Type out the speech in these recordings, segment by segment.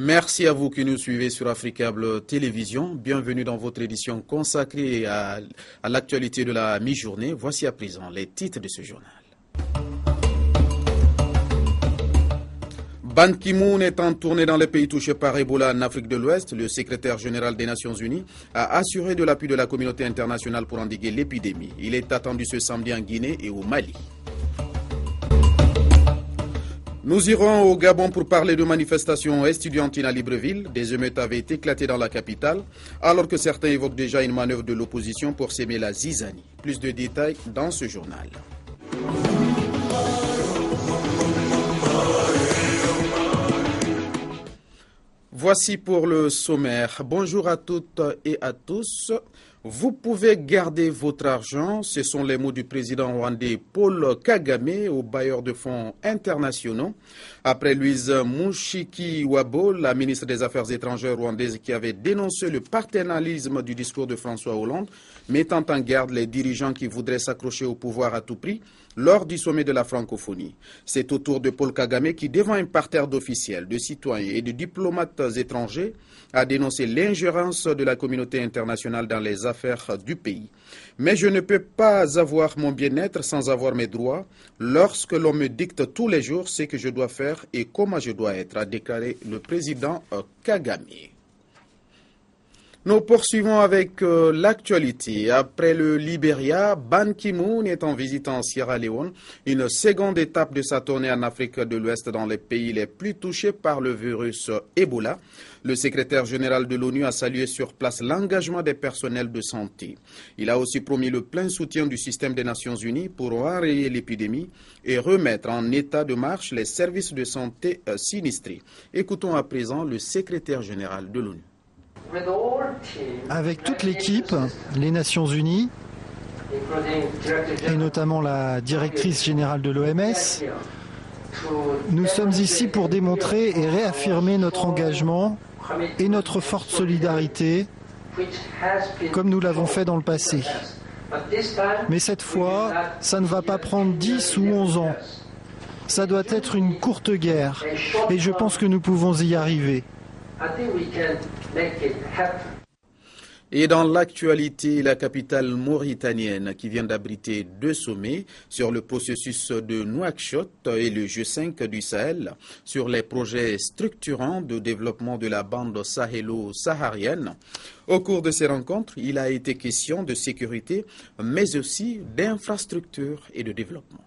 Merci à vous qui nous suivez sur Africable Télévision. Bienvenue dans votre édition consacrée à l'actualité de la mi-journée. Voici à présent les titres de ce journal. Ban Ki-moon est en tournée dans les pays touchés par Ebola en Afrique de l'Ouest. Le secrétaire général des Nations Unies a assuré de l'appui de la communauté internationale pour endiguer l'épidémie. Il est attendu ce samedi en Guinée et au Mali. Nous irons au Gabon pour parler de manifestations estudiantines à Libreville. Des émeutes avaient éclaté dans la capitale, alors que certains évoquent déjà une manœuvre de l'opposition pour s'aimer la zizanie. Plus de détails dans ce journal. Voici pour le sommaire. Bonjour à toutes et à tous. Vous pouvez garder votre argent, ce sont les mots du président rwandais Paul Kagame aux bailleurs de fonds internationaux. Après Louise Mushikiwabo, la ministre des Affaires étrangères rwandaise qui avait dénoncé le paternalisme du discours de François Hollande, mettant en garde les dirigeants qui voudraient s'accrocher au pouvoir à tout prix lors du sommet de la francophonie. C'est au tour de Paul Kagame qui, devant un parterre d'officiels, de citoyens et de diplomates étrangers, a dénoncé l'ingérence de la communauté internationale dans les affaires du pays. Mais je ne peux pas avoir mon bien-être sans avoir mes droits lorsque l'on me dicte tous les jours ce que je dois faire et comment je dois être, a déclaré le président Kagame. Nous poursuivons avec l'actualité. Après le Libéria, Ban Ki-moon est en visite en Sierra Leone, une seconde étape de sa tournée en Afrique de l'Ouest dans les pays les plus touchés par le virus Ebola. Le secrétaire général de l'ONU a salué sur place l'engagement des personnels de santé. Il a aussi promis le plein soutien du système des Nations Unies pour enrayer l'épidémie et remettre en état de marche les services de santé sinistrés. Écoutons à présent le secrétaire général de l'ONU. Avec toute l'équipe, les Nations Unies, et notamment la directrice générale de l'OMS, nous sommes ici pour démontrer et réaffirmer notre engagement et notre forte solidarité, comme nous l'avons fait dans le passé. Mais cette fois, ça ne va pas prendre 10 ou 11 ans. Ça doit être une courte guerre, et je pense que nous pouvons y arriver. Et dans l'actualité, la capitale mauritanienne qui vient d'abriter 2 sommets sur le processus de Nouakchott et le G5 du Sahel sur les projets structurants de développement de la bande sahélo-saharienne. Au cours de ces rencontres, il a été question de sécurité, mais aussi d'infrastructures et de développement.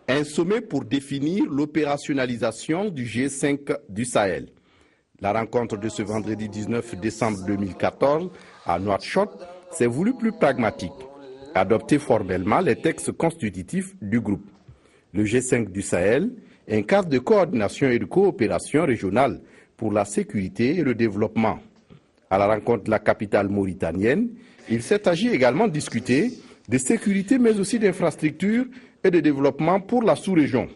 Un sommet pour définir l'opérationnalisation du G5 du Sahel. La rencontre de ce vendredi 19 décembre 2014 à Nouakchott s'est voulue plus pragmatique. Adopter formellement les textes constitutifs du groupe. Le G5 du Sahel, un cadre de coordination et de coopération régionale pour la sécurité et le développement. À la rencontre de la capitale mauritanienne, il s'est agi également de discuter de sécurité mais aussi d'infrastructures et de développement pour la sous-région.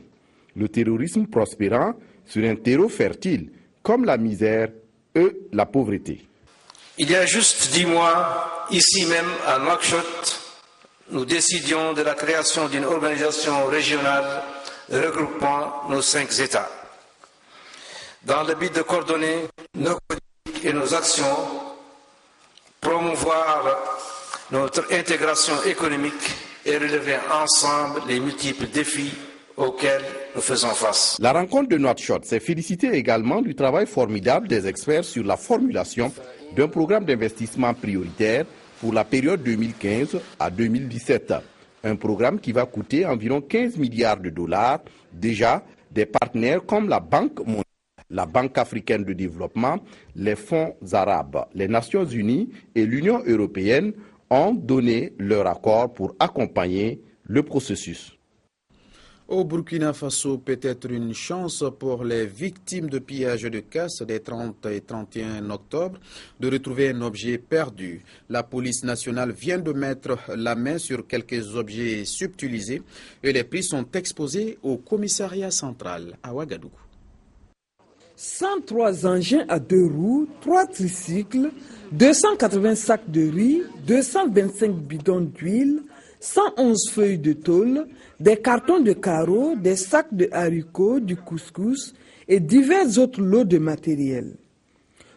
Le terrorisme prospérant sur un terreau fertile comme la misère et la pauvreté. Il y a juste 10 mois, ici même à Nouakchott, nous décidions de la création d'une organisation régionale regroupant nos 5 États. Dans le but de coordonner nos politiques et nos actions, promouvoir notre intégration économique et relever ensemble les multiples défis auxquels nous faisons face. La rencontre de Nouakchott s'est félicitée également du travail formidable des experts sur la formulation d'un programme d'investissement prioritaire pour la période 2015 à 2017. Un programme qui va coûter environ 15 milliards de dollars. Déjà, des partenaires comme la Banque mondiale, la Banque africaine de développement, les fonds arabes, les Nations unies et l'Union européenne ont donné leur accord pour accompagner le processus. Au Burkina Faso, peut-être une chance pour les victimes de pillage de casse des 30 et 31 octobre de retrouver un objet perdu. La police nationale vient de mettre la main sur quelques objets subtilisés et les prix sont exposés au commissariat central à Ouagadougou. 103 engins à 2 roues, 3 tricycles, 280 sacs de riz, 225 bidons d'huile, 111 feuilles de tôle, des cartons de carreaux, des sacs de haricots, du couscous et divers autres lots de matériel.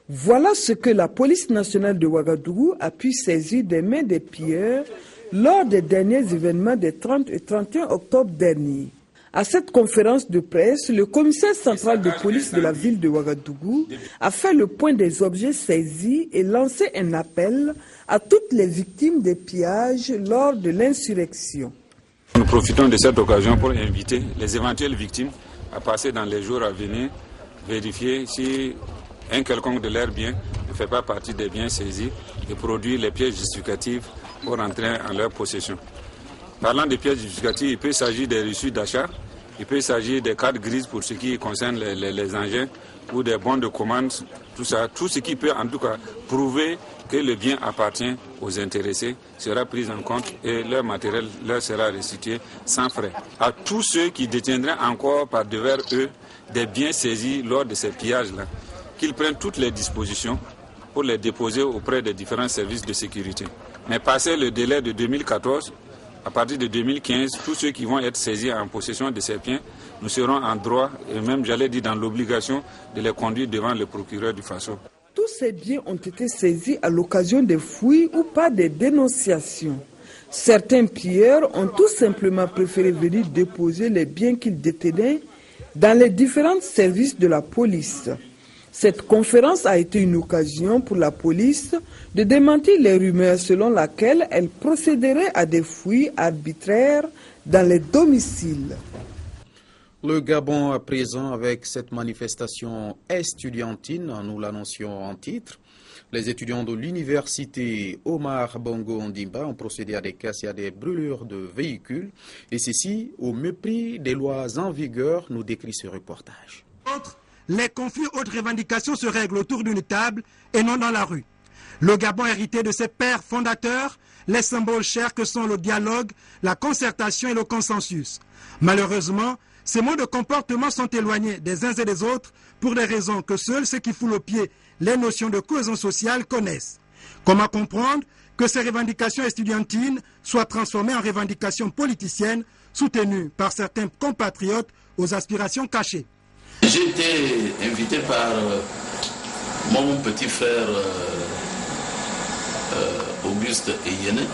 Voilà ce que la police nationale de Ouagadougou a pu saisir des mains des pilleurs lors des derniers événements des 30 et 31 octobre dernier. À cette conférence de presse, le commissaire central de police de la ville de Ouagadougou a fait le point des objets saisis et lancé un appel à toutes les victimes des pillages lors de l'insurrection. Nous profitons de cette occasion pour inviter les éventuelles victimes à passer dans les jours à venir, vérifier si un quelconque de leurs biens ne fait pas partie des biens saisis et produire les pièces justificatives pour entrer en leur possession. Parlant des pièces justificatives, il peut s'agir des reçus d'achat, il peut s'agir des cartes grises pour ce qui concerne les engins ou des bons de commande, tout ça, tout ce qui peut en tout cas prouver que le bien appartient aux intéressés sera pris en compte et leur matériel leur sera restitué sans frais. À tous ceux qui détiendraient encore par devers eux des biens saisis lors de ces pillages-là, qu'ils prennent toutes les dispositions pour les déposer auprès des différents services de sécurité. Mais passé le délai de 2014, à partir de 2015, tous ceux qui vont être saisis en possession de ces biens, nous serons en droit et même, j'allais dire, dans l'obligation de les conduire devant le procureur du Faso. Tous ces biens ont été saisis à l'occasion des fouilles ou par des dénonciations. Certains pilleurs ont tout simplement préféré venir déposer les biens qu'ils détenaient dans les différents services de la police. Cette conférence a été une occasion pour la police de démentir les rumeurs selon lesquelles elle procéderait à des fouilles arbitraires dans les domiciles. Le Gabon à présent avec cette manifestation estudiantine, nous l'annoncions en titre. Les étudiants de l'université Omar Bongo Ondimba ont procédé à des casses et à des brûlures de véhicules. Et ceci au mépris des lois en vigueur, nous décrit ce reportage. Les conflits ou autres revendications se règlent autour d'une table et non dans la rue. Le Gabon hérité de ses pères fondateurs, les symboles chers que sont le dialogue, la concertation et le consensus. Malheureusement, ces modes de comportement sont éloignés des uns et des autres pour des raisons que seuls ceux qui foulent au pied les notions de cohésion sociale connaissent. Comment comprendre que ces revendications estudiantines soient transformées en revendications politiciennes soutenues par certains compatriotes aux aspirations cachées? J'ai été invité par mon petit frère Auguste Eyene,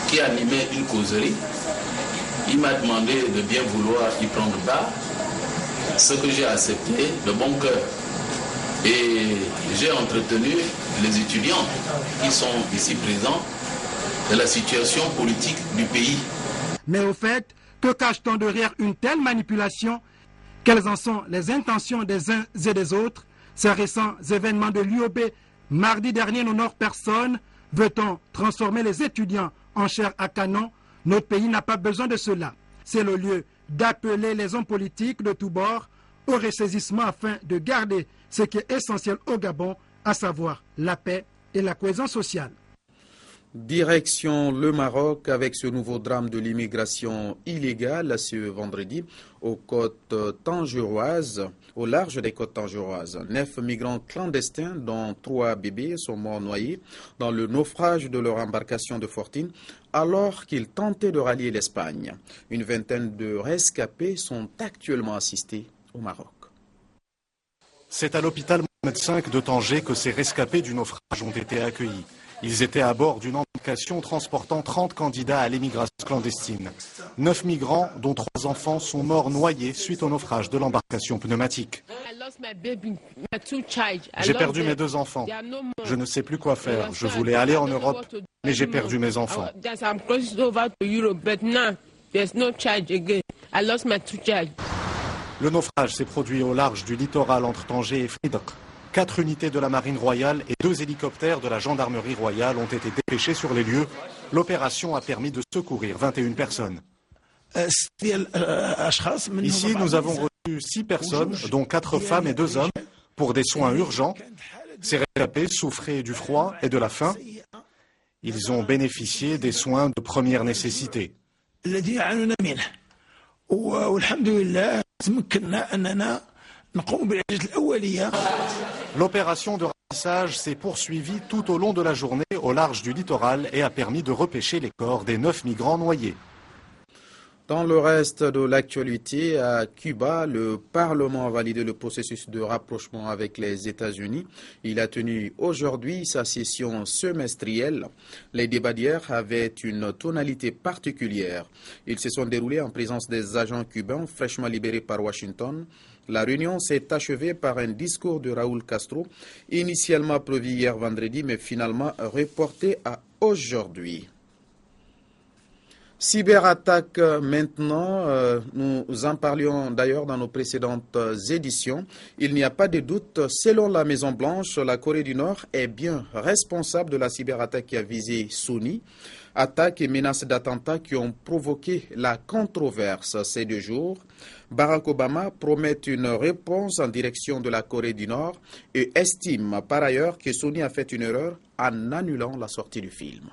qui animait une causerie. Il m'a demandé de bien vouloir y prendre part, ce que j'ai accepté de bon cœur. Et j'ai entretenu les étudiants qui sont ici présents de la situation politique du pays. Mais au fait, que cache-t-on derrière une telle manipulation? Quelles en sont les intentions des uns et des autres? Ces récents événements de l'UOB mardi dernier n'honorent personne. Veut-on transformer les étudiants en chair à canon? Notre pays n'a pas besoin de cela. C'est le lieu d'appeler les hommes politiques de tous bords au ressaisissement afin de garder ce qui est essentiel au Gabon, à savoir la paix et la cohésion sociale. Direction le Maroc avec ce nouveau drame de l'immigration illégale ce vendredi aux côtes tangeroises, au large des côtes tangeroises. 9 migrants clandestins, dont 3 bébés, sont morts noyés dans le naufrage de leur embarcation de fortune alors qu'ils tentaient de rallier l'Espagne. Une vingtaine de rescapés sont actuellement assistés au Maroc. C'est à l'hôpital Mohamed V de Tanger que ces rescapés du naufrage ont été accueillis. Ils étaient à bord d'une embarcation transportant 30 candidats à l'émigration clandestine. 9 migrants, dont 3 enfants, sont morts noyés suite au naufrage de l'embarcation pneumatique. J'ai perdu mes 2 enfants. Je ne sais plus quoi faire. Je voulais aller en Europe, mais j'ai perdu mes enfants. Le naufrage s'est produit au large du littoral entre Tanger et Fridq. 4 unités de la Marine royale et 2 hélicoptères de la Gendarmerie royale ont été dépêchés sur les lieux. L'opération a permis de secourir 21 personnes. Ici, nous avons reçu 6 personnes, dont 4 femmes et 2 hommes, pour des soins urgents. Ces rescapés souffraient du froid et de la faim. Ils ont bénéficié des soins de première nécessité. L'opération de ramassage s'est poursuivie tout au long de la journée au large du littoral et a permis de repêcher les corps des 9 migrants noyés. Dans le reste de l'actualité, à Cuba, le Parlement a validé le processus de rapprochement avec les États-Unis. Il a tenu aujourd'hui sa session semestrielle. Les débats d'hier avaient une tonalité particulière. Ils se sont déroulés en présence des agents cubains fraîchement libérés par Washington. La réunion s'est achevée par un discours de Raúl Castro, initialement prévu hier vendredi, mais finalement reporté à aujourd'hui. Cyberattaque maintenant, nous en parlions d'ailleurs dans nos précédentes éditions. Il n'y a pas de doute, selon la Maison-Blanche, la Corée du Nord est bien responsable de la cyberattaque qui a visé Sony. Attaques et menaces d'attentats qui ont provoqué la controverse ces 2 jours. Barack Obama promet une réponse en direction de la Corée du Nord et estime par ailleurs que Sony a fait une erreur en annulant la sortie du film.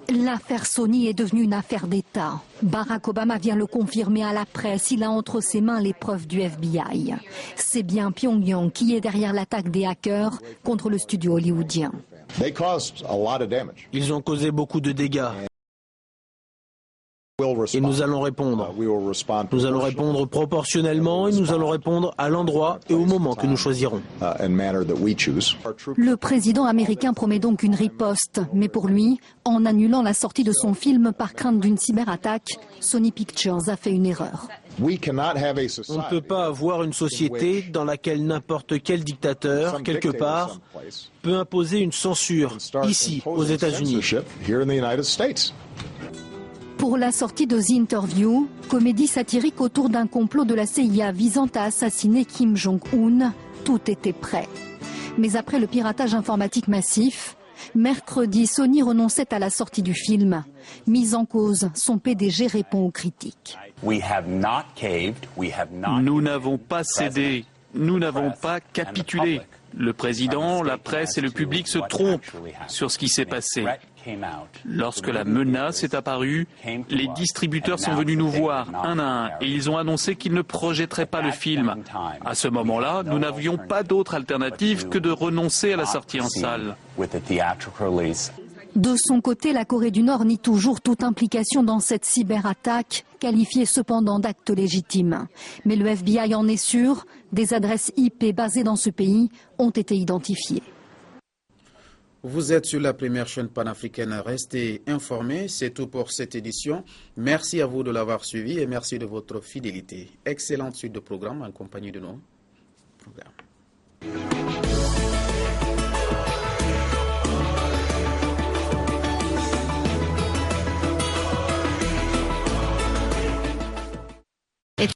L'affaire Sony est devenue une affaire d'État. Barack Obama vient le confirmer à la presse. Il a entre ses mains les preuves du FBI. C'est bien Pyongyang qui est derrière l'attaque des hackers contre le studio hollywoodien. Ils ont causé beaucoup de dégâts. Et nous allons répondre. Nous allons répondre proportionnellement et nous allons répondre à l'endroit et au moment que nous choisirons. Le président américain promet donc une riposte. Mais pour lui, en annulant la sortie de son film par crainte d'une cyberattaque, Sony Pictures a fait une erreur. On ne peut pas avoir une société dans laquelle n'importe quel dictateur, quelque part, peut imposer une censure, ici, aux États-Unis. Pour la sortie de The Interview, comédie satirique autour d'un complot de la CIA visant à assassiner Kim Jong-un, tout était prêt. Mais après le piratage informatique massif, mercredi, Sony renonçait à la sortie du film. Mise en cause, son PDG répond aux critiques. Nous n'avons pas cédé, nous n'avons pas capitulé. Le président, la presse et le public se trompent sur ce qui s'est passé. Lorsque la menace est apparue, les distributeurs sont venus nous voir un à un et ils ont annoncé qu'ils ne projetteraient pas le film. À ce moment-là, nous n'avions pas d'autre alternative que de renoncer à la sortie en salle. De son côté, la Corée du Nord nie toujours toute implication dans cette cyberattaque, qualifiée cependant d'acte légitime. Mais le FBI en est sûr, des adresses IP basées dans ce pays ont été identifiées. Vous êtes sur la première chaîne panafricaine. Restez informés. C'est tout pour cette édition. Merci à vous de l'avoir suivi et merci de votre fidélité. Excellente suite de programme en compagnie de nos programmes.